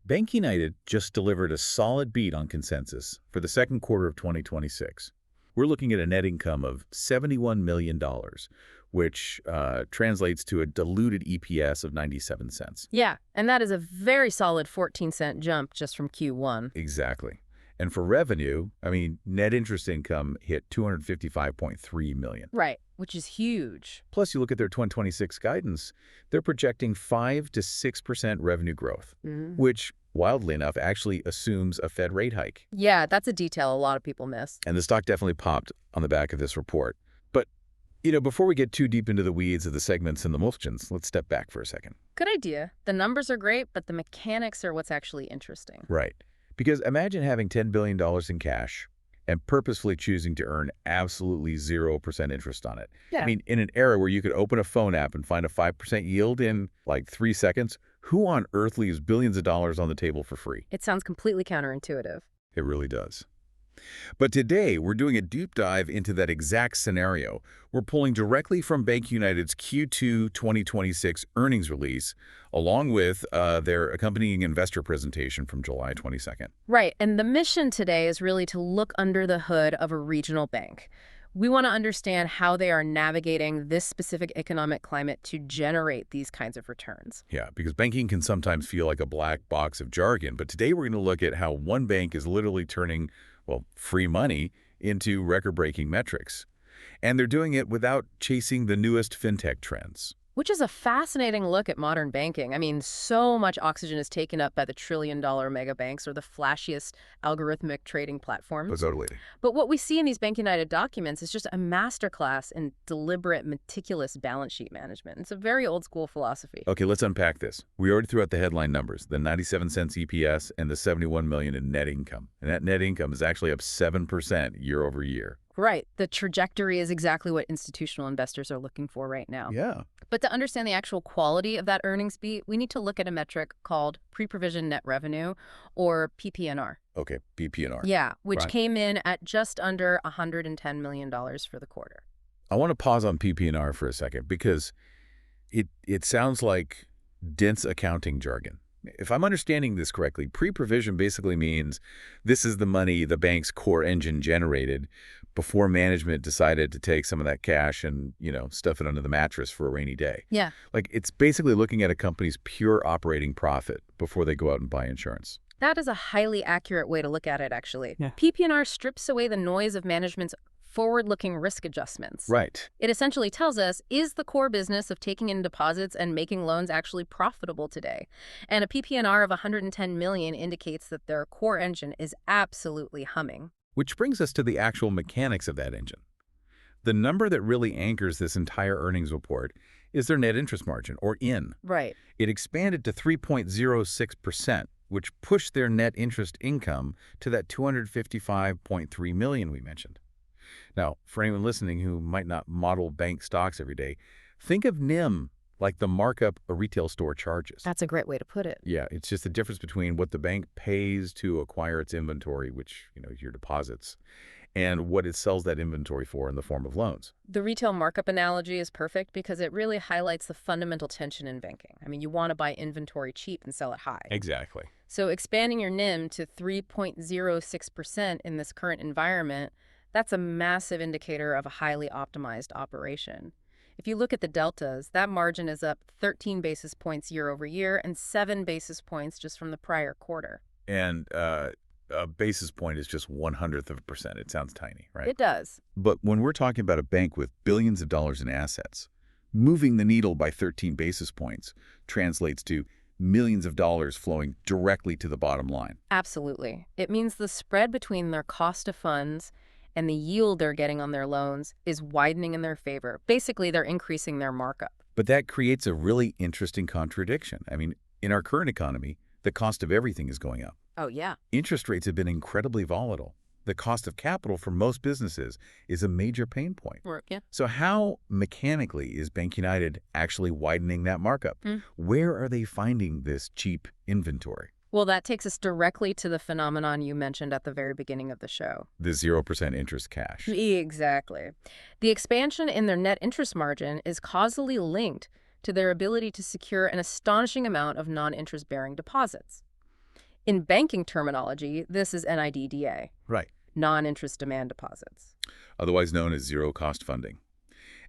BankUnited just delivered a solid beat on consensus for the second quarter of 2026. We're looking at a net income of $71 million, which translates to a diluted EPS of 97 cents. Yeah, and that is a very solid 14-cent jump just from Q1. Exactly. And for revenue, net interest income hit $255.3 million. Right, which is huge. Plus, you look at their 2026 guidance, they're projecting 5 to 6% revenue growth, which, wildly enough, actually assumes a Fed rate hike. Yeah, that's a detail a lot of people miss. And the stock definitely popped on the back of this report. But, before we get too deep into the weeds of the segments and the mulchins, let's step back for a second. Good idea. The numbers are great, but the mechanics are what's actually interesting. Right. Because imagine having $10 billion in cash and purposefully choosing to earn absolutely 0% interest on it. Yeah. In an era where you could open a phone app and find a 5% yield in like 3 seconds, who on earth leaves billions of dollars on the table for free? It sounds completely counterintuitive. It really does. But today, we're doing a deep dive into that exact scenario. We're pulling directly from BankUnited's Q2 2026 earnings release, along with their accompanying investor presentation from July 22nd. Right, and the mission today is really to look under the hood of a regional bank. We want to understand how they are navigating this specific economic climate to generate these kinds of returns. Yeah, because banking can sometimes feel like a black box of jargon, but today we're going to look at how one bank is literally turning free money into record-breaking metrics. And they're doing it without chasing the newest fintech trends. Which is a fascinating look at modern banking. So much oxygen is taken up by the trillion-dollar mega banks or the flashiest algorithmic trading platforms. Totally. But what we see in these BankUnited documents is just a masterclass in deliberate, meticulous balance sheet management. It's a very old-school philosophy. Okay, let's unpack this. We already threw out the headline numbers, the 97 cents EPS and the $71 million in net income. And that net income is actually up 7% year over year. Right. The trajectory is exactly what institutional investors are looking for right now. Yeah. But to understand the actual quality of that earnings beat, we need to look at a metric called pre-provision net revenue, or PPNR. Okay, PPNR. Yeah, which Right. came in at just under $110 million for the quarter. I want to pause on PPNR for a second because it sounds like dense accounting jargon. If I'm understanding this correctly, pre-provision basically means this is the money the bank's core engine generated before management decided to take some of that cash and, stuff it under the mattress for a rainy day. Yeah. Like, it's basically looking at a company's pure operating profit before they go out and buy insurance. That is a highly accurate way to look at it, actually. Yeah. PPNR strips away the noise of management's forward-looking risk adjustments. Right. It essentially tells us, is the core business of taking in deposits and making loans actually profitable today? And a PPNR of $110 million indicates that their core engine is absolutely humming. Which brings us to the actual mechanics of that engine. The number that really anchors this entire earnings report is their net interest margin, or IN. Right. It expanded to 3.06%, which pushed their net interest income to that $255.3 million we mentioned. Now, for anyone listening who might not model bank stocks every day, think of NIM like the markup a retail store charges. That's a great way to put it. Yeah, it's just the difference between what the bank pays to acquire its inventory, which, is your deposits, and what it sells that inventory for in the form of loans. The retail markup analogy is perfect because it really highlights the fundamental tension in banking. You want to buy inventory cheap and sell it high. Exactly. So expanding your NIM to 3.06% in this current environment, that's a massive indicator of a highly optimized operation. If you look at the deltas, that margin is up 13 basis points year over year and 7 basis points just from the prior quarter. And a basis point is just 0.01%. It sounds tiny, right? It does. But when we're talking about a bank with billions of dollars in assets, moving the needle by 13 basis points translates to millions of dollars flowing directly to the bottom line. Absolutely. It means the spread between their cost of funds and the yield they're getting on their loans is widening in their favor. Basically, they're increasing their markup. But that creates a really interesting contradiction. In our current economy, the cost of everything is going up. Oh, yeah. Interest rates have been incredibly volatile. The cost of capital for most businesses is a major pain point. Yeah. So how mechanically is BankUnited actually widening that markup? Where are they finding this cheap inventory? Well, that takes us directly to the phenomenon you mentioned at the very beginning of the show. The 0% interest cash. Exactly. The expansion in their net interest margin is causally linked to their ability to secure an astonishing amount of non-interest-bearing deposits. In banking terminology, this is NIDDA, Right. non-interest demand deposits. Otherwise known as zero-cost funding.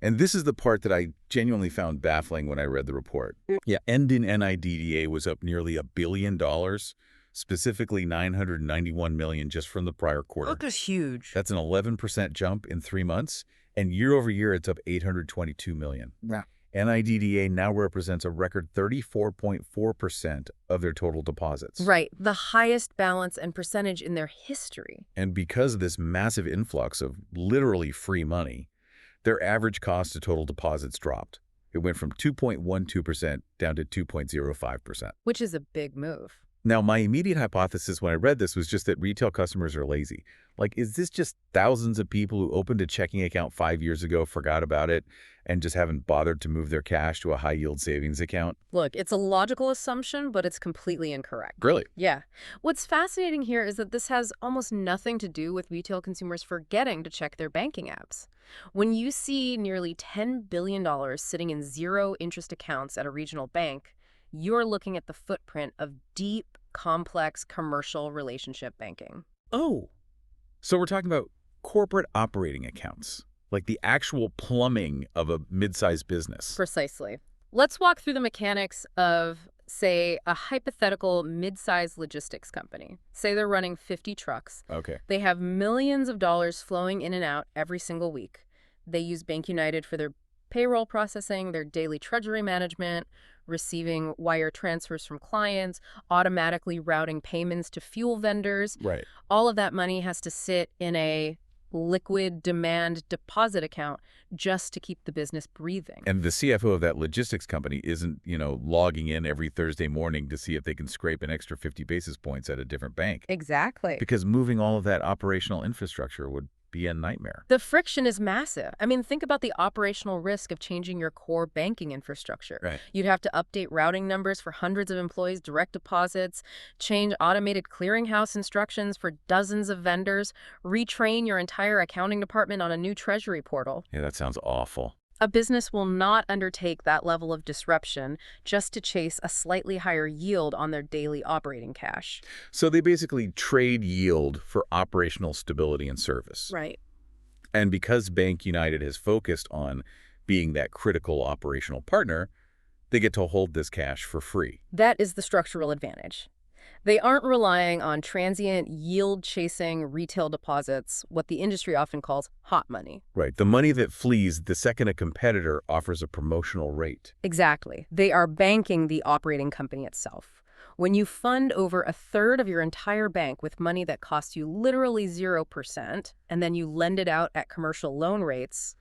And this is the part that I genuinely found baffling when I read the report. Yeah, ending NIDDA was up nearly $1 billion, specifically $991 million just from the prior quarter. Look, is huge. That's an 11% jump in 3 months, and year over year it's up $822 million. Yeah. NIDDA now represents a record 34.4% of their total deposits. Right, the highest balance and percentage in their history. And because of this massive influx of literally free money, their average cost of total deposits dropped. It went from 2.12% down to 2.05%. Which is a big move. Now, my immediate hypothesis when I read this was just that retail customers are lazy. Like, is this just thousands of people who opened a checking account 5 years ago, forgot about it, and just haven't bothered to move their cash to a high-yield savings account? Look, it's a logical assumption, but it's completely incorrect. Really? Yeah. What's fascinating here is that this has almost nothing to do with retail consumers forgetting to check their banking apps. When you see nearly $10 billion sitting in zero-interest accounts at a regional bank, you're looking at the footprint of deep, complex commercial relationship banking. Oh. So we're talking about corporate operating accounts, like the actual plumbing of a mid-sized business. Precisely. Let's walk through the mechanics of, say, a hypothetical mid-sized logistics company. Say they're running 50 trucks. Okay. They have millions of dollars flowing in and out every single week. They use BankUnited for their payroll processing, their daily treasury management, receiving wire transfers from clients, automatically routing payments to fuel vendors. Right. All of that money has to sit in a liquid demand deposit account just to keep the business breathing. And the CFO of that logistics company isn't, logging in every Thursday morning to see if they can scrape an extra 50 basis points at a different bank. Exactly. Because moving all of that operational infrastructure would be a nightmare. The friction is massive. I mean, think about the operational risk of changing your core banking infrastructure. Right. You'd have to update routing numbers for hundreds of employees' direct deposits, change automated clearinghouse instructions for dozens of vendors, retrain your entire accounting department on a new treasury portal. Yeah, that sounds awful. A business will not undertake that level of disruption just to chase a slightly higher yield on their daily operating cash. So they basically trade yield for operational stability and service. Right. And because BankUnited has focused on being that critical operational partner, they get to hold this cash for free. That is the structural advantage. They aren't relying on transient yield-chasing retail deposits, what the industry often calls hot money. Right. The money that flees the second a competitor offers a promotional rate. Exactly. They are banking the operating company itself. When you fund over a third of your entire bank with money that costs you literally 0%, and then you lend it out at commercial loan rates,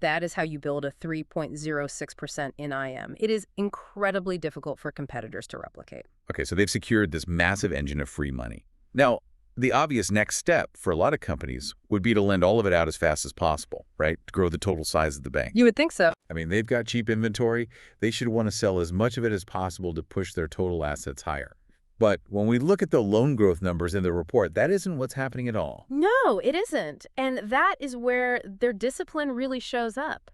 that is how you build a 3.06% NIM. It is incredibly difficult for competitors to replicate. Okay, so they've secured this massive engine of free money. Now, the obvious next step for a lot of companies would be to lend all of it out as fast as possible, right? To grow the total size of the bank. You would think so. I mean, they've got cheap inventory. They should want to sell as much of it as possible to push their total assets higher. But when we look at the loan growth numbers in the report, that isn't what's happening at all. No, it isn't. And that is where their discipline really shows up.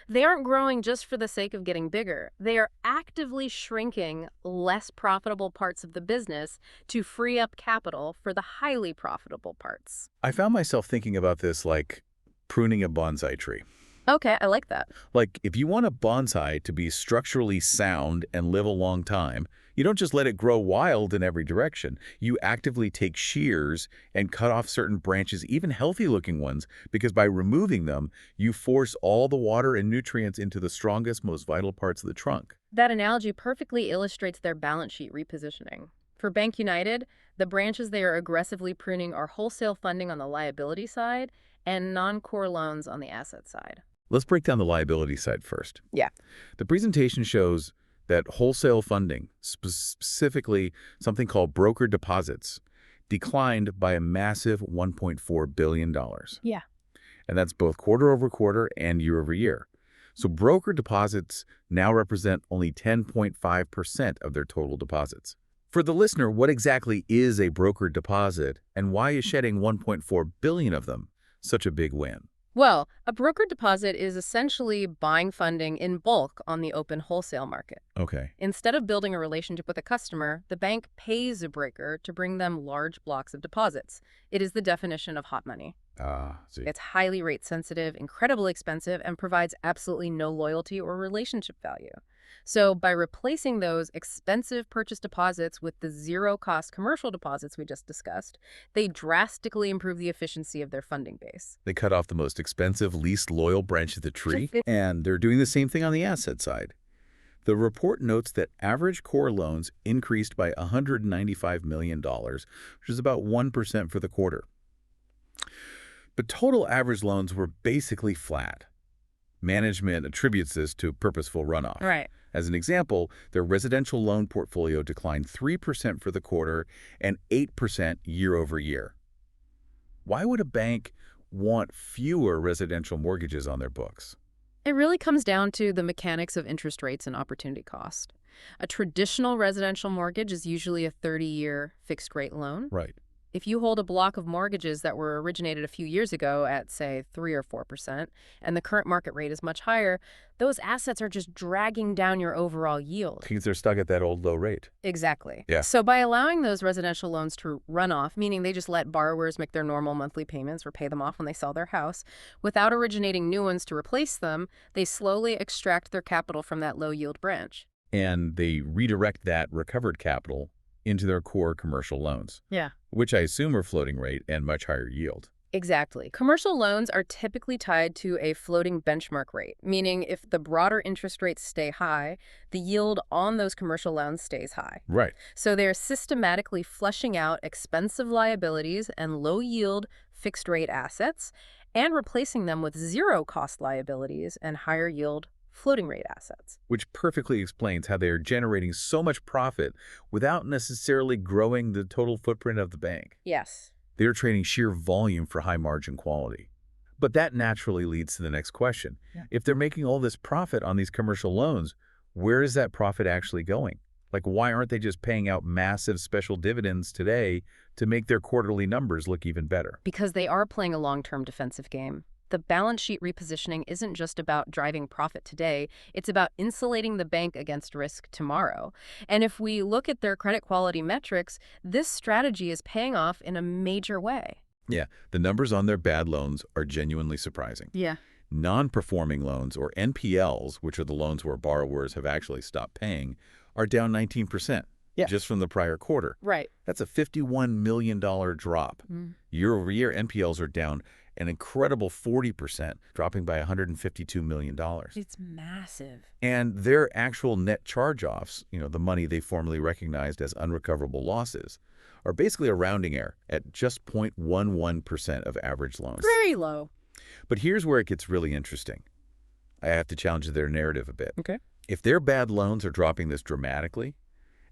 They aren't growing just for the sake of getting bigger. They are actively shrinking less profitable parts of the business to free up capital for the highly profitable parts. I found myself thinking about this like pruning a bonsai tree. Okay, I like that. Like, if you want a bonsai to be structurally sound and live a long time, you don't just let it grow wild in every direction. You actively take shears and cut off certain branches, even healthy-looking ones, because by removing them, you force all the water and nutrients into the strongest, most vital parts of the trunk. That analogy perfectly illustrates their balance sheet repositioning. For BankUnited, the branches they are aggressively pruning are wholesale funding on the liability side and non-core loans on the asset side. Let's break down the liability side first. Yeah. The presentation shows that wholesale funding, specifically something called broker deposits, declined by a massive $1.4 billion. Yeah. And that's both quarter over quarter and year over year. So broker deposits now represent only 10.5% of their total deposits. For the listener, what exactly is a broker deposit and why is shedding $1.4 billion of them such a big win? Well, a brokered deposit is essentially buying funding in bulk on the open wholesale market. Okay. Instead of building a relationship with a customer, the bank pays a broker to bring them large blocks of deposits. It is the definition of hot money. Ah, see. It's highly rate sensitive, incredibly expensive, and provides absolutely no loyalty or relationship value. So by replacing those expensive purchase deposits with the zero-cost commercial deposits we just discussed, they drastically improve the efficiency of their funding base. They cut off the most expensive, least loyal branch of the tree, and they're doing the same thing on the asset side. The report notes that average core loans increased by $195 million, which is about 1% for the quarter. But total average loans were basically flat. Management attributes this to purposeful runoff. Right. As an example, their residential loan portfolio declined 3% for the quarter and 8% year over year. Why would a bank want fewer residential mortgages on their books? It really comes down to the mechanics of interest rates and opportunity cost. A traditional residential mortgage is usually a 30-year fixed-rate loan. Right. If you hold a block of mortgages that were originated a few years ago at, say, 3 or 4%, and the current market rate is much higher, those assets are just dragging down your overall yield. Because they're stuck at that old low rate. Exactly. Yeah. So by allowing those residential loans to run off, meaning they just let borrowers make their normal monthly payments or pay them off when they sell their house, without originating new ones to replace them, they slowly extract their capital from that low-yield branch. And they redirect that recovered capital into their core commercial loans, Yeah. which I assume are floating rate and much higher yield. Exactly. Commercial loans are typically tied to a floating benchmark rate, meaning if the broader interest rates stay high, the yield on those commercial loans stays high. Right. So they're systematically flushing out expensive liabilities and low-yield fixed-rate assets and replacing them with zero-cost liabilities and higher-yield floating-rate assets. Which perfectly explains how they are generating so much profit without necessarily growing the total footprint of the bank. Yes. They're trading sheer volume for high margin quality. But that naturally leads to the next question. Yeah. If they're making all this profit on these commercial loans, where is that profit actually going? Like, why aren't they just paying out massive special dividends today to make their quarterly numbers look even better? Because they are playing a long-term defensive game. The balance sheet repositioning isn't just about driving profit today, it's about insulating the bank against risk tomorrow. And if we look at their credit quality metrics, this strategy is paying off in a major way. Yeah, the numbers on their bad loans are genuinely surprising. Yeah. Non-performing loans, or NPLs, which are the loans where borrowers have actually stopped paying, are down 19%. Yeah. Just from the prior quarter. Right. That's a $51 million drop. Year over year, NPLs are down an incredible 40%, dropping by $152 million. It's massive. And their actual net charge-offs, the money they formerly recognized as unrecoverable losses, are basically a rounding error at just 0.11% of average loans. Very low. But here's where it gets really interesting. I have to challenge their narrative a bit. Okay. If their bad loans are dropping this dramatically,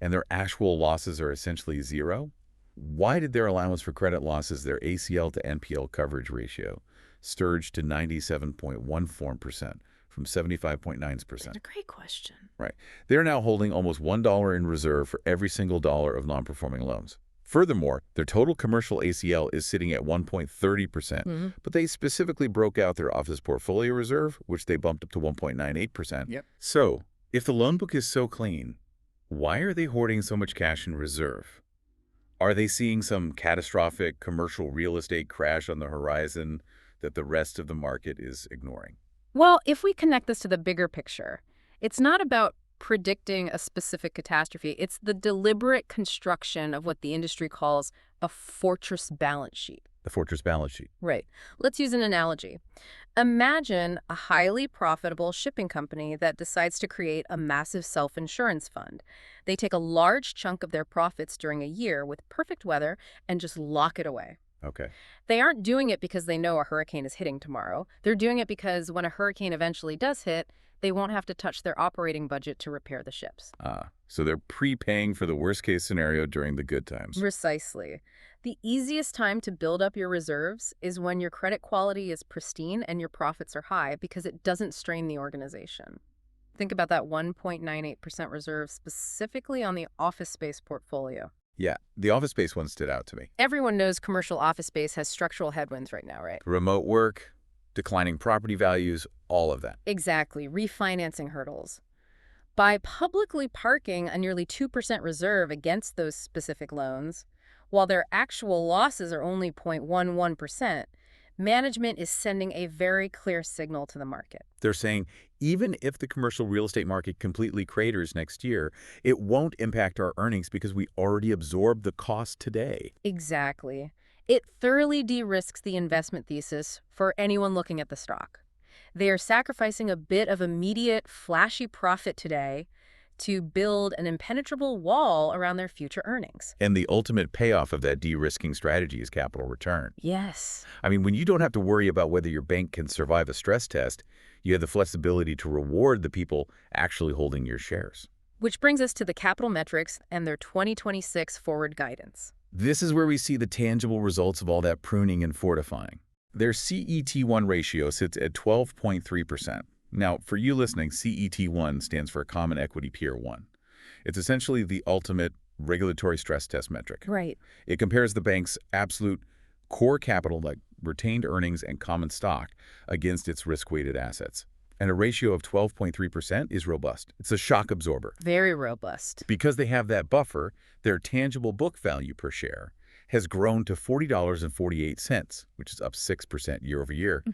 and their actual losses are essentially zero, why did their allowance for credit losses, their ACL to NPL coverage ratio, surge to 97.14% from 75.9%? That's a great question. Right. They're now holding almost $1 in reserve for every single dollar of non-performing loans. Furthermore, their total commercial ACL is sitting at 1.30%, but they specifically broke out their office portfolio reserve, which they bumped up to 1.98%. Yep. So, if the loan book is so clean, why are they hoarding so much cash in reserve? Are they seeing some catastrophic commercial real estate crash on the horizon that the rest of the market is ignoring? Well, if we connect this to the bigger picture, it's not about predicting a specific catastrophe. It's the deliberate construction of what the industry calls a fortress balance sheet. The fortress balance sheet. Right. Let's use an analogy. Imagine a highly profitable shipping company that decides to create a massive self-insurance fund. They take a large chunk of their profits during a year with perfect weather and just lock it away. Okay. They aren't doing it because they know a hurricane is hitting tomorrow. They're doing it because when a hurricane eventually does hit, they won't have to touch their operating budget to repair the ships. So they're prepaying for the worst-case scenario during the good times. Precisely. The easiest time to build up your reserves is when your credit quality is pristine and your profits are high because it doesn't strain the organization. Think about that 1.98% reserve specifically on the office space portfolio. Yeah, the office space one stood out to me. Everyone knows commercial office space has structural headwinds right now, right? Remote work, declining property values, all of that. Exactly, refinancing hurdles. By publicly parking a nearly 2% reserve against those specific loans, while their actual losses are only 0.11%, management is sending a very clear signal to the market. They're saying even if the commercial real estate market completely craters next year, it won't impact our earnings because we already absorbed the cost today. Exactly. It thoroughly de-risks the investment thesis for anyone looking at the stock. They are sacrificing a bit of immediate, flashy profit today to build an impenetrable wall around their future earnings. And the ultimate payoff of that de-risking strategy is capital return. Yes. I mean, when you don't have to worry about whether your bank can survive a stress test, you have the flexibility to reward the people actually holding your shares. Which brings us to the capital metrics and their 2026 forward guidance. This is where we see the tangible results of all that pruning and fortifying. Their CET1 ratio sits at 12.3%. Now, for you listening, CET1 stands for Common Equity Tier 1. It's essentially the ultimate regulatory stress test metric. Right. It compares the bank's absolute core capital, like retained earnings and common stock, against its risk-weighted assets. And a ratio of 12.3% is robust. It's a shock absorber. Very robust. Because they have that buffer, their tangible book value per share has grown to $40.48, which is up 6% year over year.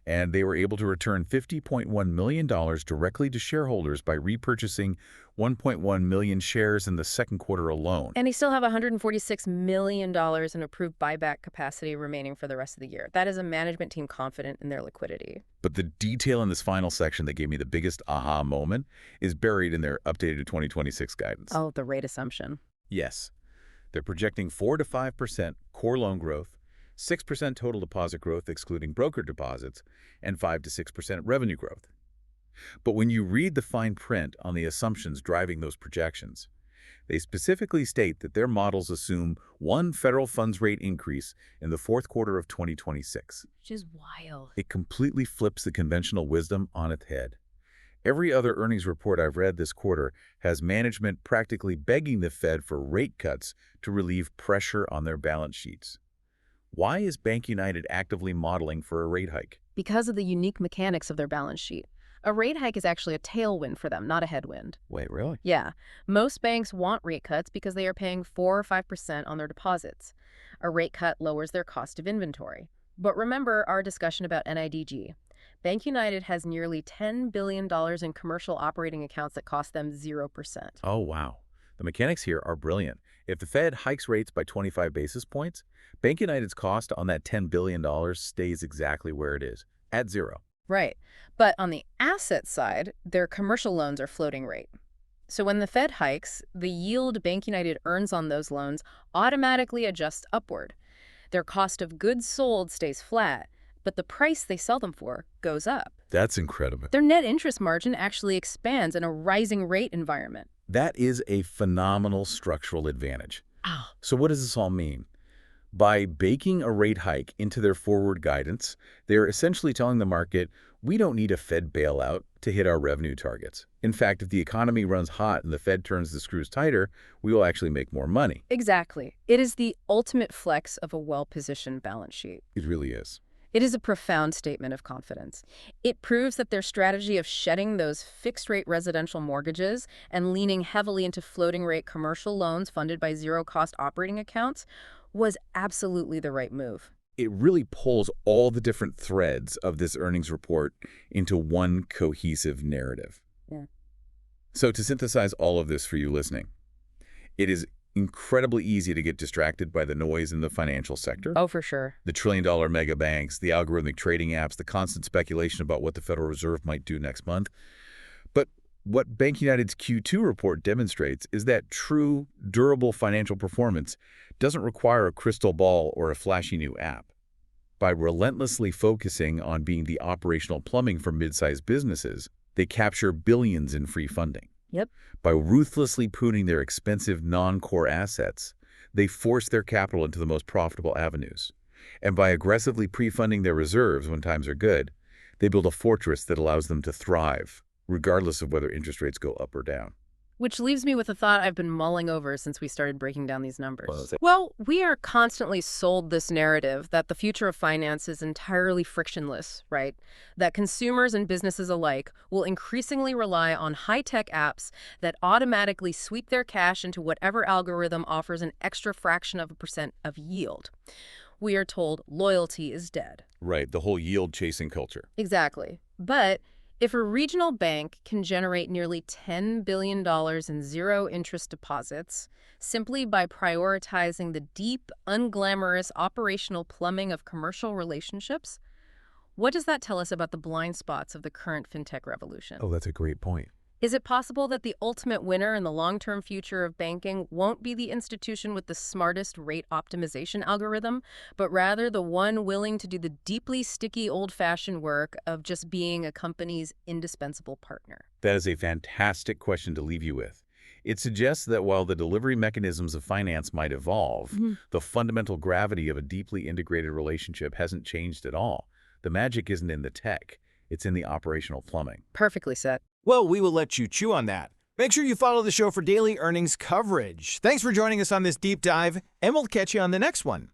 And they were able to return $50.1 million directly to shareholders by repurchasing 1.1 million shares in the second quarter alone. And they still have $146 million in approved buyback capacity remaining for the rest of the year. That is a management team confident in their liquidity. But the detail in this final section that gave me the biggest aha moment is buried in their updated 2026 guidance. Oh, the rate assumption. Yes. They're projecting 4 to 5% core loan growth, 6% total deposit growth excluding broker deposits, and 5 to 6% revenue growth. But when you read the fine print on the assumptions driving those projections, they specifically state that their models assume one federal funds rate increase in the fourth quarter of 2026. Which is wild. It completely flips the conventional wisdom on its head. Every other earnings report I've read this quarter has management practically begging the Fed for rate cuts to relieve pressure on their balance sheets. Why is BankUnited actively modeling for a rate hike? Because of the unique mechanics of their balance sheet. A rate hike is actually a tailwind for them, not a headwind. Wait, really? Yeah. Most banks want rate cuts because they are paying 4 or 5% on their deposits. A rate cut lowers their cost of inventory. But remember our discussion about NIDG. BankUnited has nearly $10 billion in commercial operating accounts that cost them 0%. Oh, wow. The mechanics here are brilliant. If the Fed hikes rates by 25 basis points, BankUnited's cost on that $10 billion stays exactly where it is, at zero. Right. But on the asset side, their commercial loans are floating rate. So when the Fed hikes, the yield BankUnited earns on those loans automatically adjusts upward. Their cost of goods sold stays flat, but the price they sell them for goes up. That's incredible. Their net interest margin actually expands in a rising rate environment. That is a phenomenal structural advantage. Oh. So what does this all mean? By baking a rate hike into their forward guidance, they're essentially telling the market, we don't need a Fed bailout to hit our revenue targets. In fact, if the economy runs hot and the Fed turns the screws tighter, we will actually make more money. Exactly. It is the ultimate flex of a well-positioned balance sheet. It really is. It is a profound statement of confidence. It proves that their strategy of shedding those fixed-rate residential mortgages and leaning heavily into floating-rate commercial loans funded by zero-cost operating accounts was absolutely the right move. It really pulls all the different threads of this earnings report into one cohesive narrative. Yeah. So to synthesize all of this for you listening, it is incredibly easy to get distracted by the noise in the financial sector. Oh, for sure. The trillion-dollar mega banks, the algorithmic trading apps, the constant speculation about what the Federal Reserve might do next month. But what BankUnited's Q2 report demonstrates is that true, durable financial performance doesn't require a crystal ball or a flashy new app. By relentlessly focusing on being the operational plumbing for mid-sized businesses, they capture billions in free funding. Yep. By ruthlessly pruning their expensive non-core assets, they force their capital into the most profitable avenues. And by aggressively pre-funding their reserves when times are good, they build a fortress that allows them to thrive, regardless of whether interest rates go up or down. Which leaves me with a thought I've been mulling over since we started breaking down these Well, numbers. Well, we are constantly sold this narrative that the future of finance is entirely frictionless, right? That consumers and businesses alike will increasingly rely on high-tech apps that automatically sweep their cash into whatever algorithm offers an extra fraction of a percent of yield. We are told loyalty is dead. right, the whole yield-chasing culture. Exactly. But if a regional bank can generate nearly $10 billion in zero-interest deposits simply by prioritizing the deep, unglamorous operational plumbing of commercial relationships, what does that tell us about the blind spots of the current fintech revolution? Oh, that's a great point. Is it possible that the ultimate winner in the long-term future of banking won't be the institution with the smartest rate optimization algorithm, but rather the one willing to do the deeply sticky old-fashioned work of just being a company's indispensable partner? That is a fantastic question to leave you with. It suggests that while the delivery mechanisms of finance might evolve, the fundamental gravity of a deeply integrated relationship hasn't changed at all. The magic isn't in the tech, it's in the operational plumbing. Perfectly said. Well, we will let you chew on that. Make sure you follow the show for daily earnings coverage. Thanks for joining us on this deep dive, and we'll catch you on the next one.